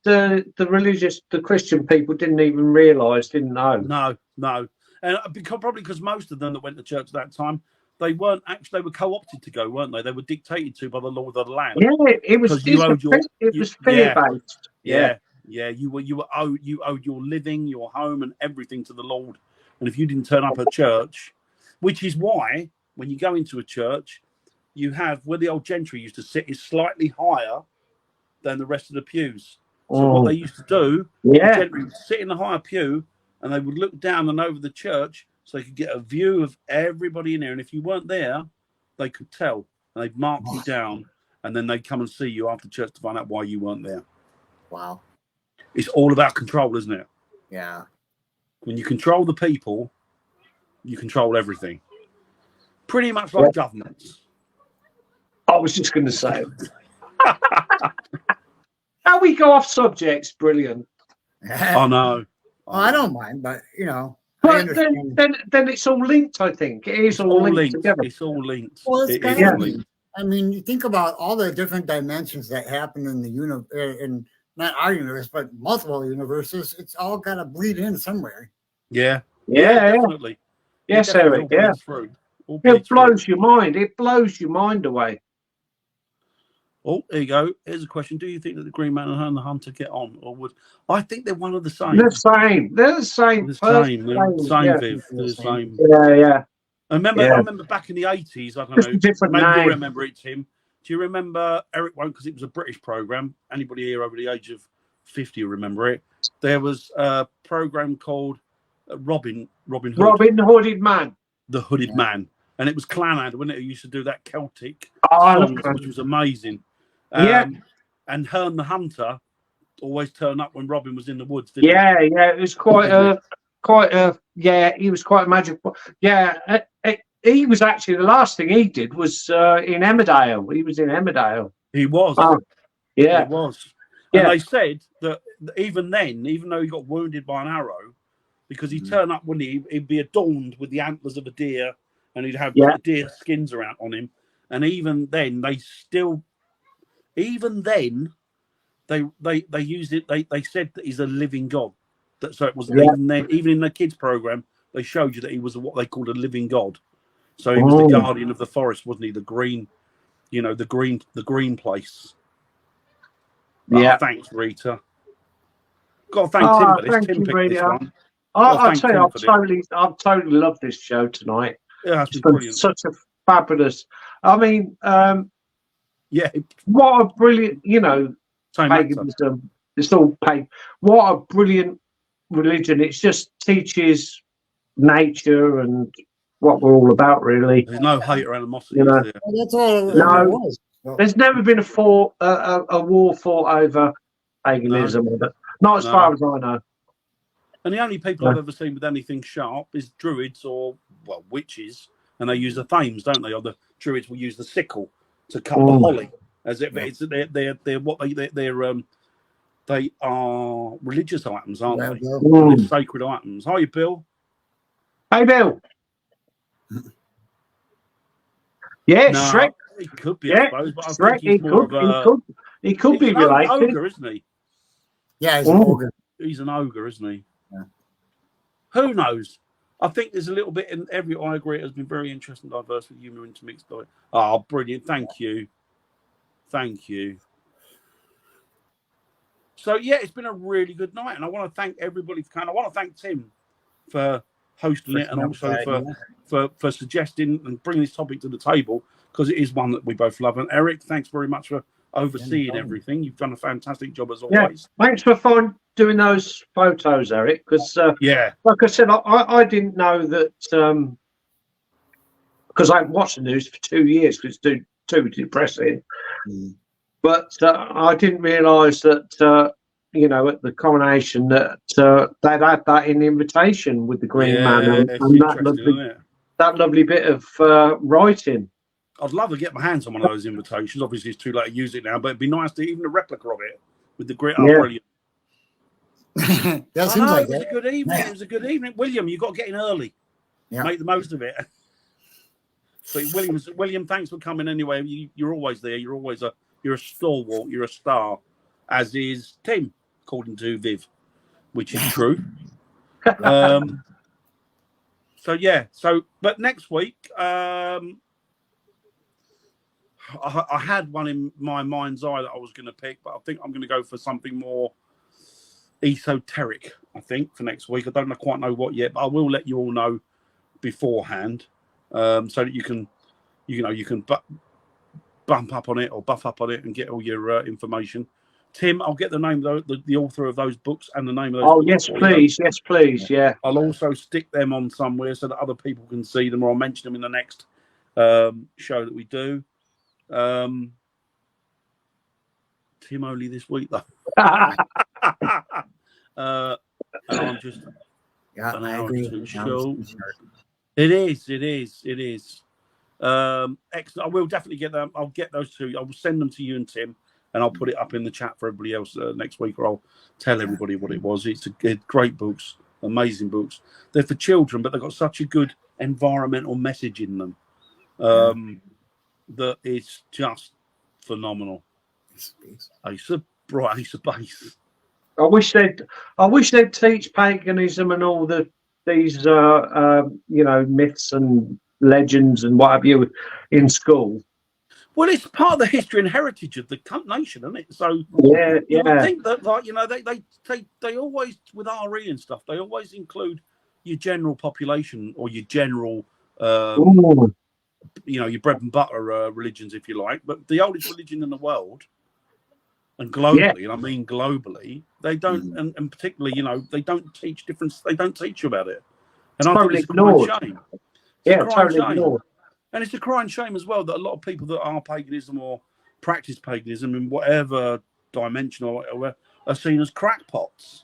the religious, the Christian people didn't even realise, didn't know. No, and probably because most of them that went to church at that time, they weren't actually. They were co-opted to go, weren't they? They were dictated to by the lord of the land. Yeah, it was fear based. Yeah. You owed your living, your home, and everything to the Lord. And if you didn't turn up at church, which is why when you go into a church, you have where the old gentry used to sit is slightly higher than the rest of the pews. So what they used to do, the gentry would sit in the higher pew, and they would look down and over the church. So they could get a view of everybody in there. And if you weren't there, they could tell. And they'd mark you down. and then they come and see you after church to find out why you weren't there. Wow. It's all about control, isn't it? Yeah. When you control the people, you control everything. Pretty much like governments. I was just going to say. How we go off subjects, brilliant. I know. Well, I don't mind, but you know. But then it's all linked, I think. It is all linked together. It's all linked. Well, it's kind of linked. I mean, you think about all the different dimensions that happen in the universe, in not our universe, but multiple universes. It's all got to bleed in somewhere. Yeah. Yeah, definitely. Yes, Eric. Yeah. It blows your mind. It blows your mind away. Oh, there you go. Here's a question. Do you think that the Green Man and the Hunter get on, or would? I think they're one of the same. They're the same. They're the same. Viv. They're the same. Yeah. I remember back in the 80s. I don't Just know. A different maybe name. you'll remember it, Tim. Do you remember? Eric won't, because it was a British program. Anybody here over the age of 50 will remember it. There was a program called Robin Hood. Robin the Hooded Man. The Hooded Man. And it was Clannad, wasn't it? Who used to do that Celtic song, which was amazing. And Herne the Hunter always turned up when Robin was in the woods. Didn't he? It was he was quite magical. Yeah, he was actually, the last thing he did was in Emmerdale. He was in Emmerdale. He was. He was. And they said that even then, even though he got wounded by an arrow, because he'd turn up, wouldn't he? He'd be adorned with the antlers of a deer, and he'd have deer skins around on him. And even then, they used it. They said that he's a living god. So it was even in the kids program, they showed you that he was what they called a living god. So he was the guardian of the forest, wasn't he? The green, the green place. Thanks, Rita. Got to thank Tim for this. Thank Tim you, picked this one. I'll tell you, I've totally loved this show tonight. Yeah, it's been brilliant. Such a fabulous. I mean, what a brilliant, paganism. It's all pagan. What a brilliant religion. It just teaches nature and what we're all about, really. There's no hate or animosity. Well, that's all. No, there's never been a war fought over paganism. No. Not as far as I know. And the only people I've ever seen with anything sharp is druids or witches, and they use the thames, don't they? Or the druids will use the sickle to cut the holly, as if it's they are religious items, aren't they? They're sacred items. Hi, Bill. Hey, Bill. Shrek. He could be, I suppose, but Shrek, I think he could be related. An ogre, isn't he? Yeah, he's an ogre. He's an ogre, isn't he? Yeah. Who knows? I think there's a little bit in every. I agree. It has been very interesting, diverse with humour intermixed by. Oh, brilliant! Thank you. So it's been a really good night, and I want to thank everybody for coming. I want to thank Tim for hosting it, and also for suggesting and bringing this topic to the table, because it is one that we both love. And Eric, thanks very much for overseeing everything. You've done a fantastic job as always. Thanks for doing those photos, Eric, because like I said, I didn't know that, because I haven't watched the news for 2 years because it's too depressing. But I didn't realise that at the coronation that they'd had that in the invitation with the Green Man and that lovely bit of writing. I'd love to get my hands on one of those invitations. Obviously, it's too late to use it now, but it'd be nice to even a replica of it with the great. Brilliant. That seems like it was a good evening. It was a good evening, William. You got to get in early. Yeah. Make the most of it. But William, thanks for coming anyway. You're always there. You're a stalwart. You're a star, as is Tim, according to Viv, which is true. But next week, I had one in my mind's eye that I was going to pick, but I think I'm going to go for something more esoteric, I think, for next week. I don't quite know what yet, but I will let you all know beforehand, so that you can bump up on it or buff up on it and get all your information. Tim, I'll get the name of the author of those books and the name of those books. Yes, please. Yeah. I'll also stick them on somewhere so that other people can see them, or I'll mention them in the next show that we do. Tim only this week though. And I'm just an I hour agree. too short. It is. Excellent. I will definitely get them. I'll get those two. I will send them to you and Tim, and I'll put it up in the chat for everybody else next week, or I'll tell everybody what it was. It's great books, amazing books. They're for children, but they've got such a good environmental message in them that it's just phenomenal. Ace of Base. I wish they'd teach paganism and all these myths and legends and what have you in school. Well, it's part of the history and heritage of the nation, isn't it? So you would think that, they always, with RE and stuff, they always include your general population or your general, your bread and butter religions, if you like. But the oldest religion in the world, and globally, and I mean globally, they don't, and particularly, they don't teach difference. They don't teach you about it, and I think it's a crying shame. Ignored. And it's a crying shame as well that a lot of people that are paganism or practice paganism in whatever dimension or whatever are seen as crackpots.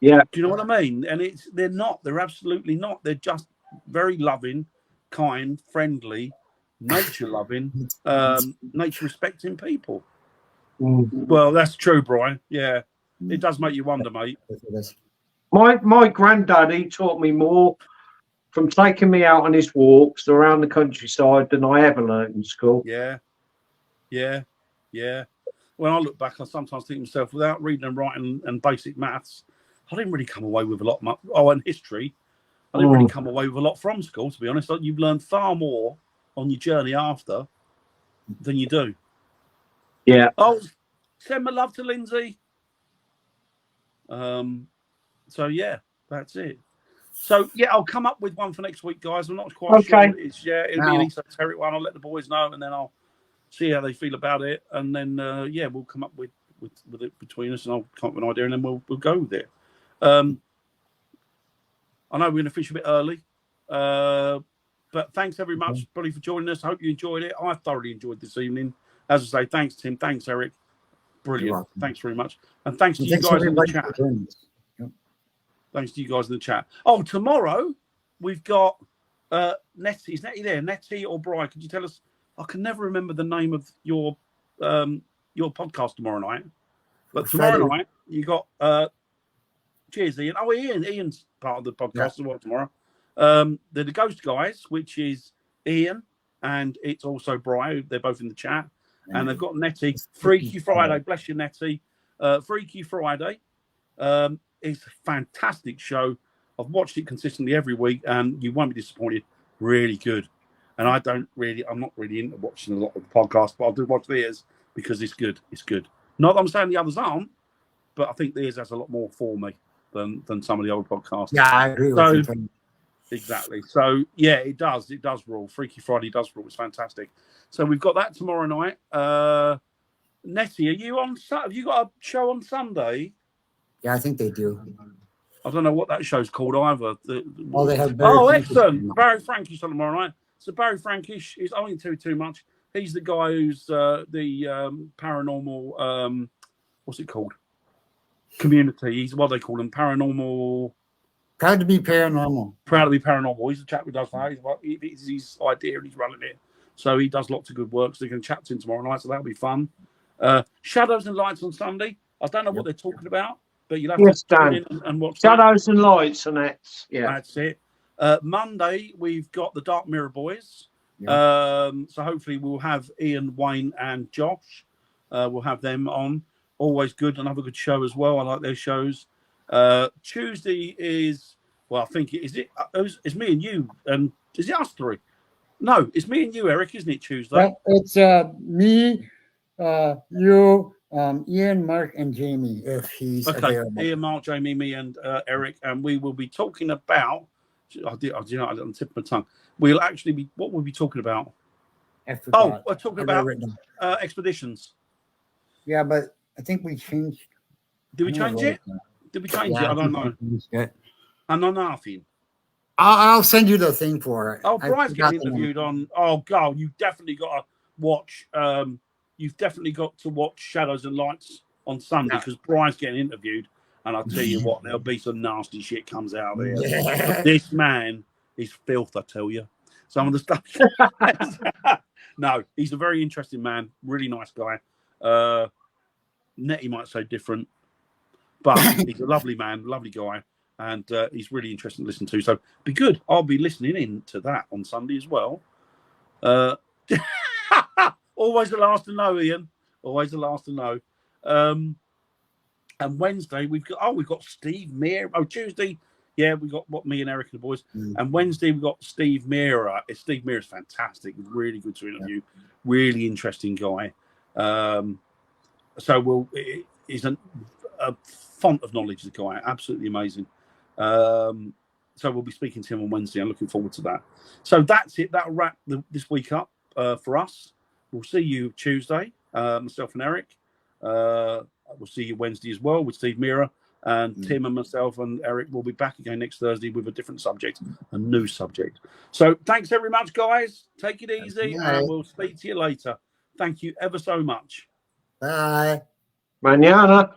Yeah. Do you know what I mean? And they're not. They're absolutely not. They're just very loving, kind, friendly, nature loving, nature respecting people. Well, that's true, Brian. Yeah. It does make you wonder, mate. My granddad, he taught me more from taking me out on his walks around the countryside than I ever learned in school. Yeah. When I look back, I sometimes think to myself, without reading and writing and basic maths, I didn't really come away with a lot. And history, I didn't really come away with a lot from school, to be honest. You've learned far more on your journey after than you do. Yeah. Oh, send my love to Lindsay. So yeah, that's it. So yeah, I'll come up with one for next week, guys. I'm not quite sure. It'll be an esoteric one. I'll let the boys know, and then I'll see how they feel about it, and then we'll come up with it between us, and I'll come up with an idea, and then we'll go with it. I know we're going to finish a bit early, but thanks very much, buddy, for joining us. I hope you enjoyed it. I thoroughly enjoyed this evening. As I say, thanks Tim, thanks Eric, brilliant. Thanks very much, and thanks to you guys in the chat. Thanks to you guys in the chat. Oh, tomorrow we've got Nettie. Is Nettie there? Nettie or Brian? Could you tell us? I can never remember the name of your podcast tomorrow night. But tomorrow night you got cheers, Ian. Oh, Ian's part of the podcast as well tomorrow. They're the Ghost Guys, which is Ian, and it's also Brian. They're both in the chat, and they've got Nettie. Freaky Friday, bless you, Nettie. Freaky Friday. It's a fantastic show. I've watched it consistently every week, and you won't be disappointed. Really good. And I'm not really into watching a lot of the podcasts, but I do watch theirs because it's good. It's good. Not that I'm saying the others aren't, but I think theirs has a lot more for me than some of the old podcasts. Yeah, I agree with you. Exactly. So yeah, it does rule. Freaky Friday does rule. It's fantastic. So we've got that tomorrow night. Nettie, are you on? Have you got a show on Sunday? Yeah, I think they do. I don't know what that show's called either. They have Barry Frankish. Excellent. Barry Frankish on tomorrow night. So Barry Frankish is, I won't tell you too much. He's the guy who's the paranormal, what's it called? Community. He's what they call him, paranormal. Proud to be paranormal. Proud to be paranormal. He's the chap who does that. It's his idea and he's running it. So he does lots of good work. So you can chat to him tomorrow night. So that'll be fun. Shadows and Lights on Sunday. I don't know what they're talking about. But you'll have to tune in and watch Shadows and Lights, and that's that's it. Monday we've got the Dark Mirror Boys. So hopefully we'll have Ian, Wayne, and Josh. We'll have them on. Always good, another good show as well. I like their shows. Tuesday is I think it's me and you, and is it us three? No, it's me and you, Eric, isn't it? Tuesday. Well, it's me, you. Ian, Mark, and Jamie, if he's available. Ian, Mark, Jamie, me, and Eric, and we will be talking about. I did on the tip of my tongue. We'll actually be. What we'll be talking about? We're talking about expeditions. Yeah, but I think we changed. Did we change it? Did we change it? I don't know. I know nothing. I'll send you the thing for it. Oh, Brian's getting interviewed on. Oh, God, you definitely got to watch you've definitely got to watch Shadows and Lights on Sunday because Brian's getting interviewed. And I'll tell you what, there'll be some nasty shit comes out there. Yeah. This man is filth, I tell you. Some of the stuff. No, he's a very interesting man. Really nice guy. Nettie might say different, but he's a lovely man, lovely guy. And he's really interesting to listen to. So be good. I'll be listening in to that on Sunday as well. Always the last to know, Ian. Always the last to know. And Wednesday we've got Steve Mear. Oh, Tuesday, yeah, we got me and Eric and the boys. And Wednesday we've got Steve Mear. Steve Mear is fantastic, really good to interview, really interesting guy. So he's a font of knowledge, the guy, absolutely amazing. So we'll be speaking to him on Wednesday. I'm looking forward to that. So that's it. That'll wrap this week up for us. We'll see you Tuesday, myself and Eric. We'll see you Wednesday as well with Steve Meara, and Tim and myself and Eric will be back again next Thursday with a different subject, a new subject. So thanks very much, guys. Take it easy, and we'll speak to you later. Thank you ever so much. Bye. Mañana.